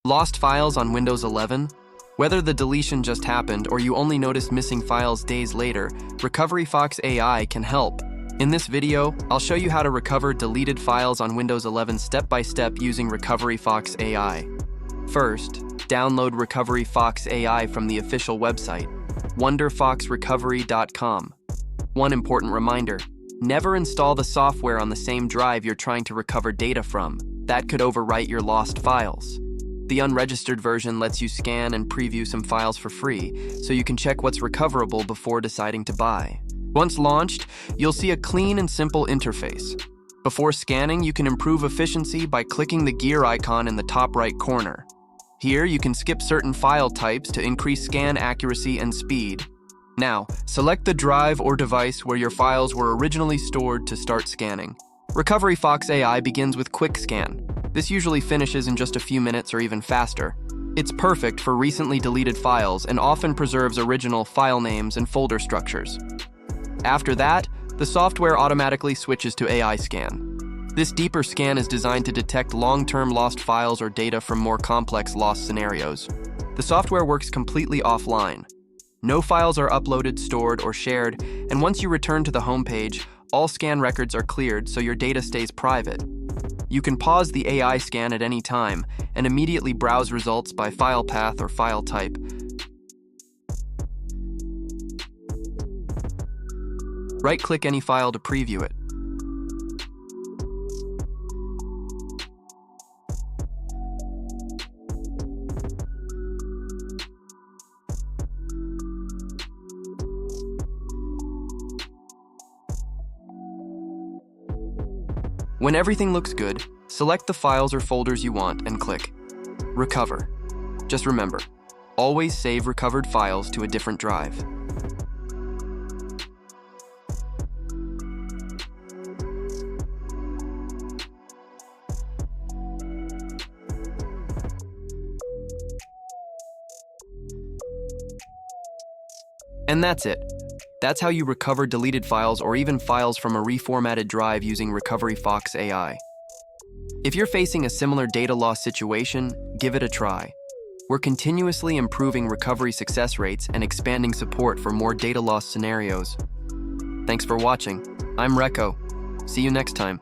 Lost files on Windows 11? Whether the deletion just happened or you only noticed missing files days later, RecoveryFox AI can help. In this video, I'll show you how to recover deleted files on Windows 11 step-by-step using RecoveryFox AI. First, download RecoveryFox AI from the official website, wonderfoxrecovery.com. One important reminder, never install the software on the same drive you're trying to recover data from. That could overwrite your lost files. The unregistered version lets you scan and preview some files for free, so you can check what's recoverable before deciding to buy. Once launched, you'll see a clean and simple interface. Before scanning, you can improve efficiency by clicking the gear icon in the top right corner. Here, you can skip certain file types to increase scan accuracy and speed. Now, select the drive or device where your files were originally stored to start scanning. RecoveryFox AI begins with Quick Scan. This usually finishes in just a few minutes or even faster. It's perfect for recently deleted files and often preserves original file names and folder structures. After that, the software automatically switches to AI Scan. This deeper scan is designed to detect long-term lost files or data from more complex lost scenarios. The software works completely offline. No files are uploaded, stored, or shared, and once you return to the home page, all scan records are cleared so your data stays private. You can pause the AI scan at any time and immediately browse results by file path or file type. Right-click any file to preview it. When everything looks good, select the files or folders you want and click Recover. Just remember, always save recovered files to a different drive. And that's it. That's how you recover deleted files or even files from a reformatted drive using RecoveryFox AI. If you're facing a similar data loss situation, give it a try. We're continuously improving recovery success rates and expanding support for more data loss scenarios. Thanks for watching. I'm Reco. See you next time.